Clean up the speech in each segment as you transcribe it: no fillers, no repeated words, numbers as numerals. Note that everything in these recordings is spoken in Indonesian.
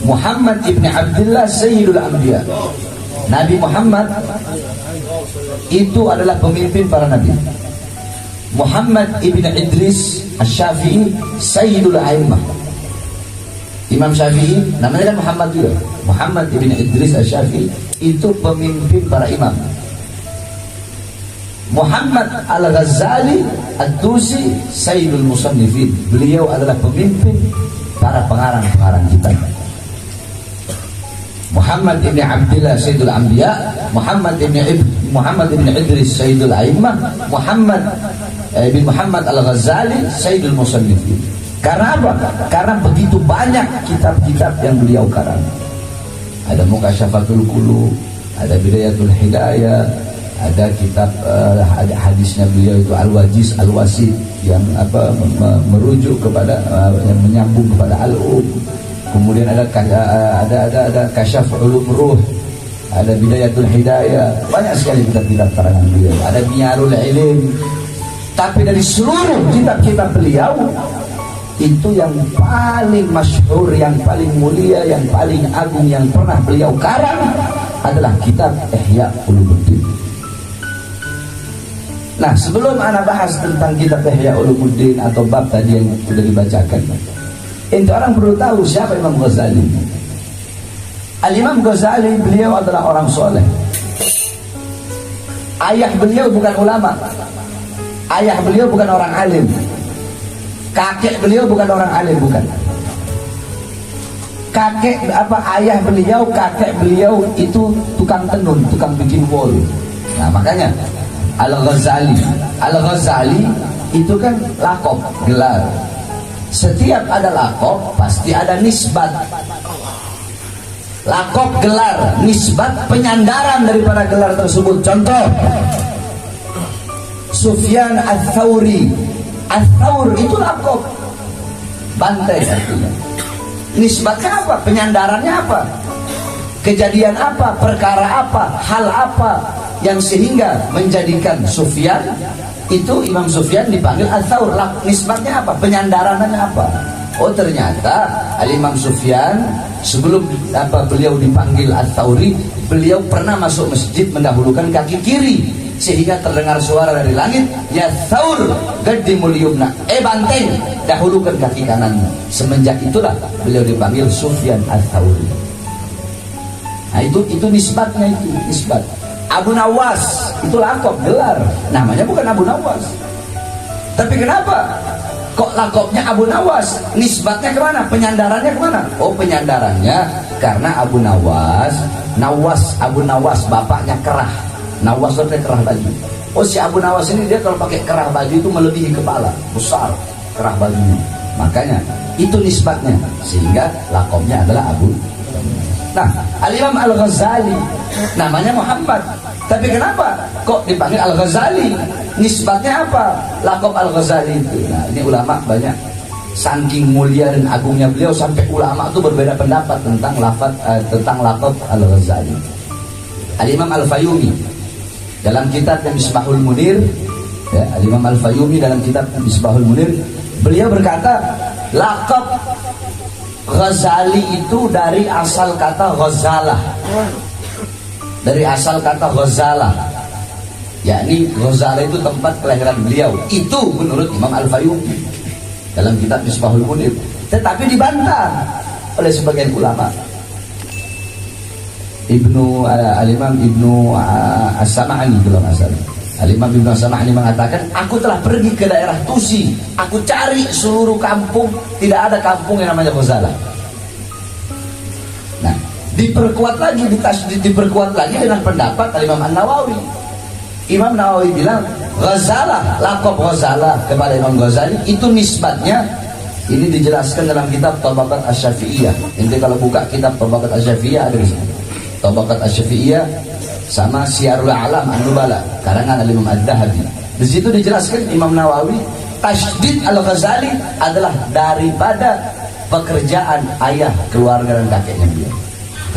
Muhammad ibn Abdullah Sayyidul Anbiya. Nabi Muhammad itu adalah pemimpin para nabi. Muhammad ibn Idris Asy-Syafi'i Sayyidul A'immah. Imam Syafi'i namanya kan Muhammad juga. Muhammad ibn Idris Asy-Syafi'i itu pemimpin para imam. Muhammad Al-Ghazali Ad-Dusi Sayyidul Musannifin. Beliau adalah pemimpin para pengarang-pengarang kitab. Muhammad ibn Abdullah Sayyidul Anbiya, Muhammad ibn Idris Sayyidul A'immah, Muhammad Al-Ghazali Sayyidul Musannifin. Karena apa? Karena begitu banyak kitab-kitab yang beliau karang. Ada Mukasyafatul Qulub, ada Bidayatul Hidayah, ada kitab hadisnya beliau itu Al-Wajiz Al-Wasid yang merujuk kepada yang menyambung kepada Al-Um. Kemudian ada Kasyaf Ulum Ruh, ada Bidayatul Hidayah, banyak sekali kitab-kitab karangan beliau. Ada Miyarul Ilm. Tapi dari seluruh kitab-kitab beliau itu yang paling masyhur, yang paling mulia, yang paling agung yang pernah beliau karang adalah kitab Ihya Ulumuddin. Nah, sebelum ana bahas tentang kitab Ihya Ulumuddin atau bab tadi yang sudah dibacakan, itu orang perlu tahu siapa Imam Ghazali. Al-Imam Ghazali beliau adalah orang soleh. Ayah beliau bukan ulama. Ayah beliau bukan orang alim. Kakek beliau bukan orang alim, bukan. Ayah beliau, kakek beliau itu tukang tenun, tukang bikin wol. Nah, makanya Al-Ghazali itu kan lakop, gelar. Setiap ada lakop pasti ada nisbat. Lakop, gelar, nisbat, penyandaran daripada gelar tersebut. Contoh, Sufyan Ats-Tsauri. Ats-Tsaur itu lakop, bantai artinya. Nisbatnya apa? Penyandarannya apa? Kejadian apa? Perkara apa? Hal apa yang sehingga menjadikan Sufyan itu, Imam Sufyan dipanggil Ats-Tsaur. Nisbatnya apa? Penyandarannya apa? Oh, ternyata Al-Imam Sufyan sebelum beliau dipanggil Ats-Tsauri, beliau pernah masuk masjid mendahulukan kaki kiri, sehingga terdengar suara dari langit, ya Tsaur qaddimul yumna, banteng, dahulukan kaki kananmu. Semenjak itulah beliau dipanggil Sufyan Ats-Tsauri. Nah, itu nisbatnya, itu nisbat. Abu Nawas itu lakop, gelar, namanya bukan Abu Nawas. Tapi kenapa kok lakopnya Abu Nawas? Nisbatnya kemana? Penyandarannya kemana? Oh, penyandarannya karena Abu Nawas, Abu Nawas bapaknya kerah. Nawas itu kerah baju. Oh, si Abu Nawas ini dia kalau pakai kerah baju itu melebihi kepala, besar kerah bajunya. Makanya itu nisbatnya, sehingga lakopnya adalah Abu. Nah, Al-Imam Al-Ghazali namanya Muhammad, tapi kenapa kok dipanggil Al-Ghazali? Nisbatnya apa? Lakop Al-Ghazali itu. Nah, ini ulama banyak, saking mulia dan agungnya beliau sampai ulama itu berbeda pendapat tentang lakop Al-Ghazali. Al-Imam Al-Fayyumi dalam kitab Misbahul Munir, ya, Al-Imam Al-Fayyumi dalam kitab Misbahul Munir, beliau berkata lakop Ghazali itu dari asal kata ghazalah. Dari asal kata ghazalah, yakni Ghazalah itu tempat kelahiran beliau. Itu menurut Imam Al-Fayyumi dalam kitab Misbahul Munir. Tetapi dibantah oleh sebagian ulama. Al-Imam Ibnu As-Sam'ani kalau nggak salah. Al-Imam Ibnu As-Sam'ani mengatakan, aku telah pergi ke daerah Tusi, aku cari seluruh kampung, tidak ada kampung yang namanya Ghazalah. Nah, diperkuat lagi dengan pendapat Al-Imam An-Nawawi. Imam Nawawi bilang Ghazalah, lakop Ghazalah kepada Imam Ghazali itu nisbatnya. Ini dijelaskan dalam kitab Tabaqat Asy-Syafi'iyah. Nanti kalau buka kitab Tabaqat Asy-Syafi'iyah ada di sini. Tabaqat Asy-Syafi'iyah sama Syiarul A'lam An-Nubala karangan Al-Imam Adz-Dzahabi. Di situ dijelaskan Imam Nawawi, tasydid Al-Ghazali adalah daripada pekerjaan ayah, keluarga dan kakeknya beliau.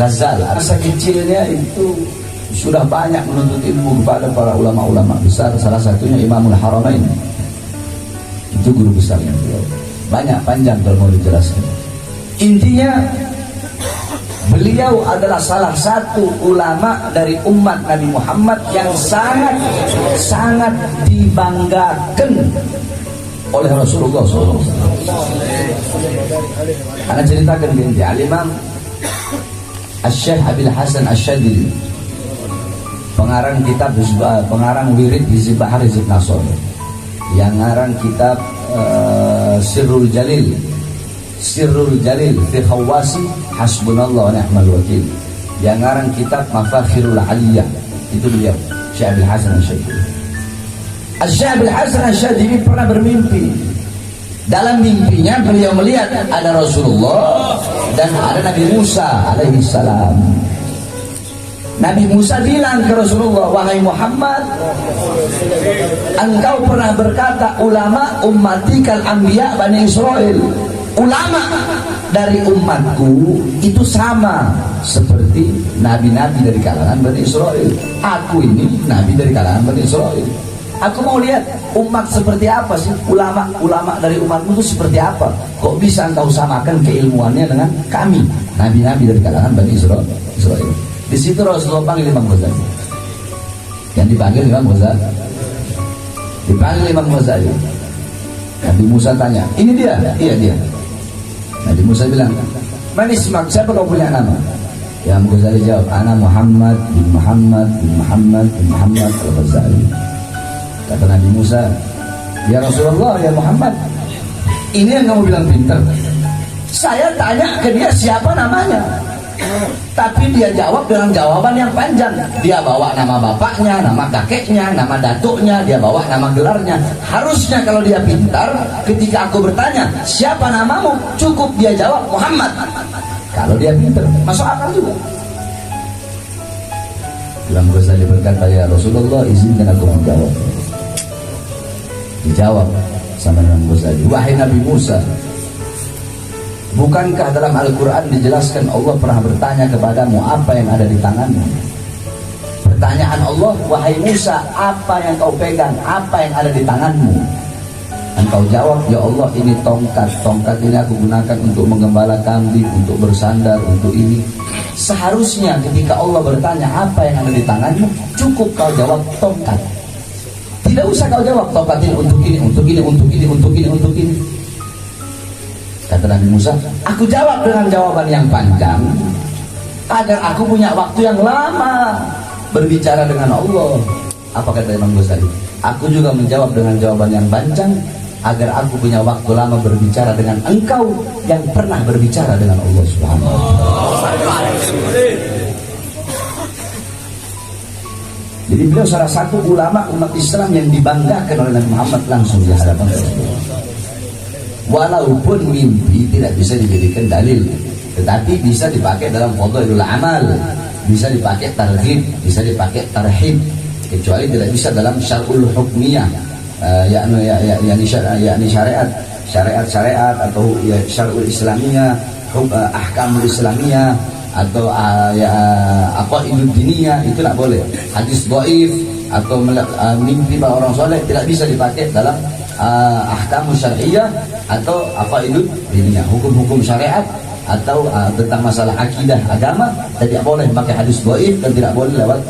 Ghazal masa kecilnya itu sudah banyak menuntut ilmu kepada para ulama-ulama besar, salah satunya Imamul Haramain. Itu guru besarnya beliau. Banyak, panjang kalau mau dijelaskan. Intinya Beliau adalah salah satu ulama dari umat Nabi Muhammad yang sangat dibanggakan oleh Rasulullah SAW. Ana ceritakan gini, Al-Imam Asy-Syaikh Abil Hasan Asy-Syadzili, pengarang kitab pengarang wirid Hizib Bahar Hizib Nasr, yang ngarang kitab Sirrul Jalil fi khawasi hasbunallah wa ni'mal wakil, yang ngarang kitab Mafakhirul Aliyah, itu beliau Syekh Abil Hasan Asy-Syadzili. Syekh Abil Hasan Asy-Syadzili pernah bermimpi. Dalam mimpinya beliau melihat ada Rasulullah dan ada Nabi Musa alaihi salam. Nabi Musa bilang ke Rasulullah, wahai Muhammad, engkau pernah berkata ulama ummati kal anbiya Bani Israel, ulama dari umatku itu sama seperti nabi-nabi dari kalangan Bani Israel. Aku ini nabi dari kalangan Bani Israel. Aku mau lihat umat seperti apa sih, ulama dari umatmu itu seperti apa. Kok bisa engkau samakan keilmuannya dengan kami, nabi-nabi dari kalangan Bani Israel. Di situ Rasulullah panggil Imam Ghazali. Yang dipanggil Imam Ghazali. Dipanggil Imam Ghazali. Nabi Musa tanya, ini dia? Iya dia. Nabi Musa bilang, man ismak, siapa kau punya nama? Imam Ghazali jawab, ana Muhammad bin Muhammad bin Muhammad bin Muhammad al-Ghazali. Kata Nabi Musa, ya Rasulullah, ya Muhammad, ini yang kamu bilang pintar. Saya tanya ke dia siapa namanya, tapi dia jawab dengan jawaban yang panjang. Dia bawa nama bapaknya, nama kakeknya, nama datuknya, dia bawa nama gelarnya. Harusnya kalau dia pintar, ketika aku bertanya siapa namamu, cukup dia jawab Muhammad. Kalau dia pintar, masuk akal juga. Imam Ghazali berkata, ya Rasulullah, izinkan aku menjawab. Dijawab sama Imam Ghazali, wahai Nabi Musa, bukankah dalam Al-Quran dijelaskan Allah pernah bertanya kepadamu apa yang ada di tanganmu? Pertanyaan Allah, wahai Musa, apa yang kau pegang, apa yang ada di tanganmu? Engkau jawab, ya Allah, ini tongkat. Tongkat ini aku gunakan untuk menggembala kambing, untuk bersandar, untuk ini. Seharusnya ketika Allah bertanya apa yang ada di tanganmu, cukup kau jawab tongkat. Tidak usah kau jawab tongkat ini untuk ini, untuk ini, untuk ini, untuk ini, untuk ini. Kata Nabi Musa, aku jawab dengan jawaban yang panjang agar aku punya waktu yang lama berbicara dengan Allah. Apa kata Imam Ghazali? Aku juga menjawab dengan jawaban yang panjang agar aku punya waktu lama berbicara dengan engkau yang pernah berbicara dengan Allah Subhanahu wa Ta'ala. Jadi beliau salah satu ulama umat Islam yang dibanggakan oleh Nabi Muhammad langsung di hadapan Rasulullah. Walaupun mimpi tidak bisa dijadikan dalil, tetapi bisa dipakai dalam fadhailul amal, bisa dipakai targhib, bisa dipakai tarhib, kecuali tidak bisa dalam syar'ul hukmiyah, yakni syariat atau ya syar'ul islamiyah, ahkamul islamiyah, atau aqaidud diniyah, itu tidak boleh. Hadis dhaif atau mimpi para orang soleh tidak bisa dipakai dalam ahkamu syar'iyah atau aqaidud diniyah, hukum-hukum syariat atau tentang masalah akidah agama. Tidak boleh pakai hadis dhaif dan tidak boleh lewat.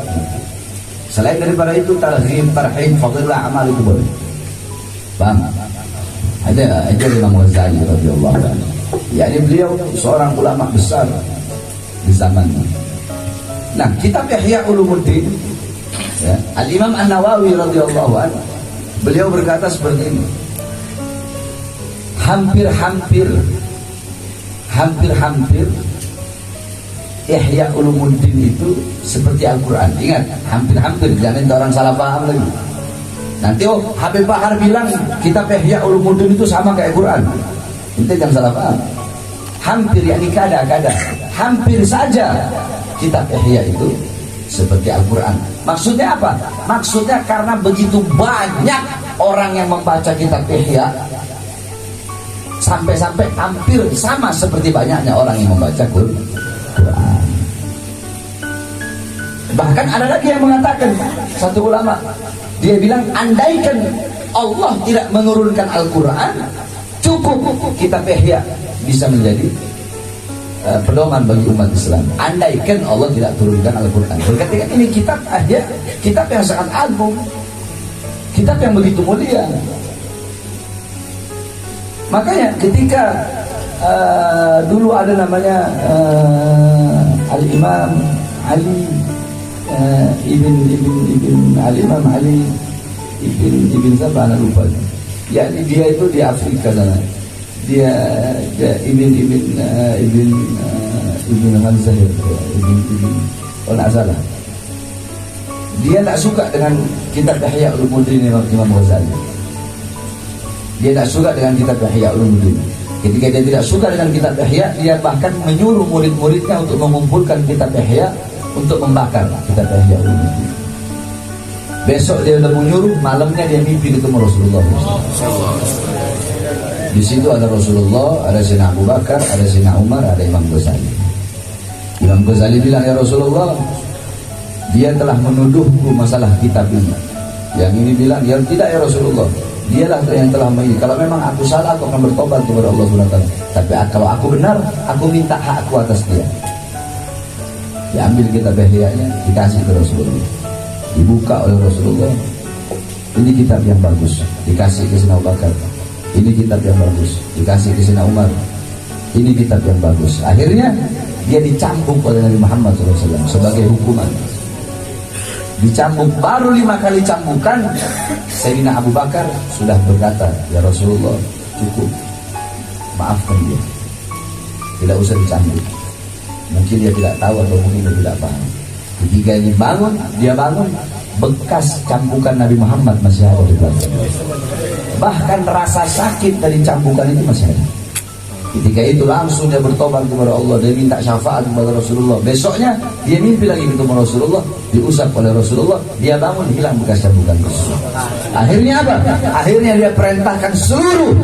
Selain daripada itu, targhib, tarhib, fadhilul amal itu boleh. Paham? Ada Imam Ghazali radhiyallahu anhu. Yani beliau seorang ulama besar di zamannya. Nah, kitab Ihya Ulumuddin, ya, Al-Imam An-Nawawi radhiyallahu anhu, beliau berkata seperti ini. Hampir-hampir Ihya Ulumuddin itu seperti Al-Quran. Ingat, hampir-hampir, jangan orang salah paham lagi. Nanti Habib Bahar bilang kitab Ihya Ulumuddin itu sama kayak Quran. Itu jangan salah paham. Hampir, yakni kadang-kadang, hampir saja kitab Ihya itu seperti Al-Quran. Maksudnya apa? Maksudnya karena begitu banyak orang yang membaca kitab Ihya, sampai-sampai hampir sama seperti banyaknya orang yang membaca Quran. Bahkan ada lagi yang mengatakan, satu ulama, dia bilang, andaikan Allah tidak menurunkan Al-Quran, cukup kitab Ihya bisa menjadi pedoman bagi umat Islam. Andaikan Allah tidak turunkan Al-Quran, berarti kan ini kitab yang sangat agung, kitab yang begitu mulia. Makanya ketika dulu ada namanya Al-Imam Ali Al-Imam Ali ibn siapa anak lupa. Yani dia itu di Afrika sana. Dia ibn Hamzah kalau tak salah. Dia tak suka dengan kitab Ihya Ulumuddin Imam Ghazali. Dia tak suka dengan kitab Ihya Ulumuddin. Ketika dia tidak suka dengan kitab Ihya, dia bahkan menyuruh murid-muridnya untuk mengumpulkan kitab Ihya untuk membakar kitab Ihya Ulumuddin. Besok dia udah menyuruh, malamnya dia mimpi ketemu Rasulullah. Di situ ada Rasulullah, ada Sayyidina Abu Bakar, ada Sayyidina Umar, ada Imam Ghazali. Imam Ghazali bilang, ya Rasulullah, dia telah menuduhku masalah kitab ini. Yang ini bilang, ya tidak ya Rasulullah, dialah yang telah mengingat. Kalau memang aku salah, aku akan bertobat kepada Allah SWT. Tapi kalau aku benar, aku minta hakku atas dia. Diambil kitab Ihya'nya, dikasih ke Rasulullah. Dibuka oleh Rasulullah. Ini kitab yang bagus, dikasih ke Sayyidina Abu Bakar. Ini kitab yang bagus, dikasih ke Sayyidina Umar. Ini kitab yang bagus. Akhirnya dia dicambuk oleh Nabi Muhammad SAW sebagai hukuman. Dicambuk, baru 5 kali cambukan, Sayyidina Abu Bakar sudah berkata, ya Rasulullah, cukup, maafkan dia, tidak usah dicambuk. Mungkin dia tidak tahu atau mungkin dia tidak paham. Ketika ini bangun, dia bangun, bekas cambukan Nabi Muhammad masih ada di belakang. Bahkan rasa sakit dari cambukan itu masih ada. Ketika itu langsung dia bertobat kepada Allah, dia minta syafaat kepada Rasulullah. Besoknya dia mimpi lagi ketemu Rasulullah, diusap oleh Rasulullah, dia bangun, hilang bekas cambukan Rasulullah. Akhirnya apa? Akhirnya dia perintahkan seluruh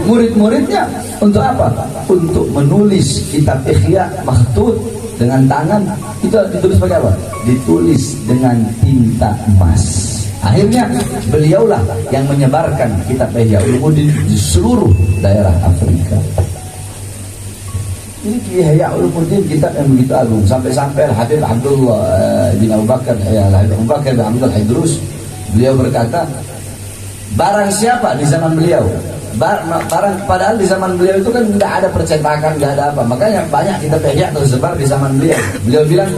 murid-muridnya untuk apa? Untuk menulis kitab Ihya makhtut dengan tangan. Itu ditulis pakai apa? Ditulis dengan tinta emas. Akhirnya beliaulah yang menyebarkan kitab Ihya Ulumuddin di seluruh daerah Afrika. Ini Ihya Ulumuddin kitab yang begitu agung. Sampai-sampai Habib Abdullah bin Abu Bakar, Habib Abu Bakar bin Abdul Haidrus, beliau berkata, barang siapa di zaman beliau, padahal di zaman beliau itu kan tidak ada percetakan, tidak ada apa, makanya banyak kitab Ihya tersebar di zaman beliau. Beliau bilang,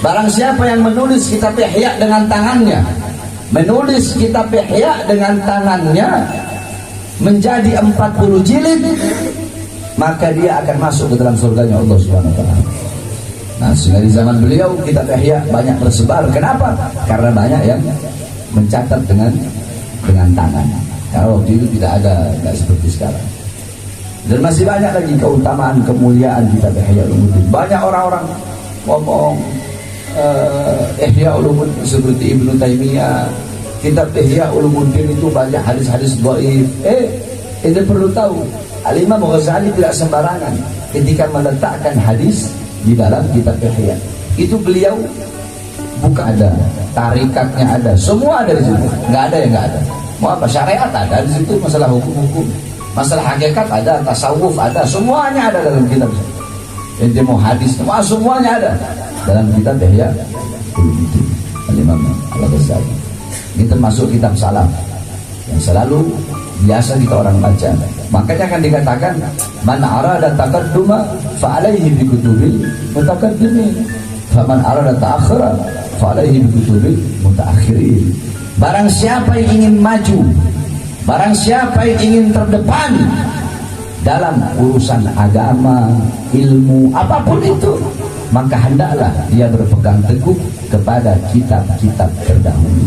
barang siapa yang menulis kitab Ihya dengan tangannya, menulis kitab Ihya dengan tangannya menjadi 40 jilid, maka dia akan masuk ke dalam surganya Allah SWT. Nah, sehingga di zaman beliau kitab Ihya banyak tersebar. Kenapa? Karena banyak yang mencatat dengan tangan. Karena waktu itu tidak seperti sekarang. Dan masih banyak lagi keutamaan, kemuliaan kitab Ihya Ulumuddin. Banyak orang-orang ngomong Ihya Ulumuddin seperti Ibnu Taimiyah, kitab Ihya Ulumuddin itu banyak hadis-hadis dhaif. Ini perlu tahu, Al-Imam Ghazali tidak sembarangan ketika meletakkan hadis di dalam kitab Ihya. Itu beliau buka ada, tarikatnya ada, semua ada di situ. Nggak ada yang nggak ada. Mau apa? Syariat ada di situ, masalah hukum-hukum, masalah hakikat ada, tasawuf ada, semuanya ada dalam kitab. Ente mau hadis, semuanya ada dalam kitab Ihya Ulumuddin Al-Imam Al-Ghazali. Ini termasuk kitab salaf yang selalu biasa kita orang baca. Makanya akan dikatakan, man arada taqadduma fa alaihi bi kutubil mutaqaddimin, fa man arada ta'akhkhara fa alaihi bi kutubil mutaakhirin. Barang siapa yang ingin maju, barang siapa yang ingin terdepan dalam urusan agama, ilmu, apapun itu, maka hendaklah dia berpegang teguh kepada kitab-kitab terdahulu.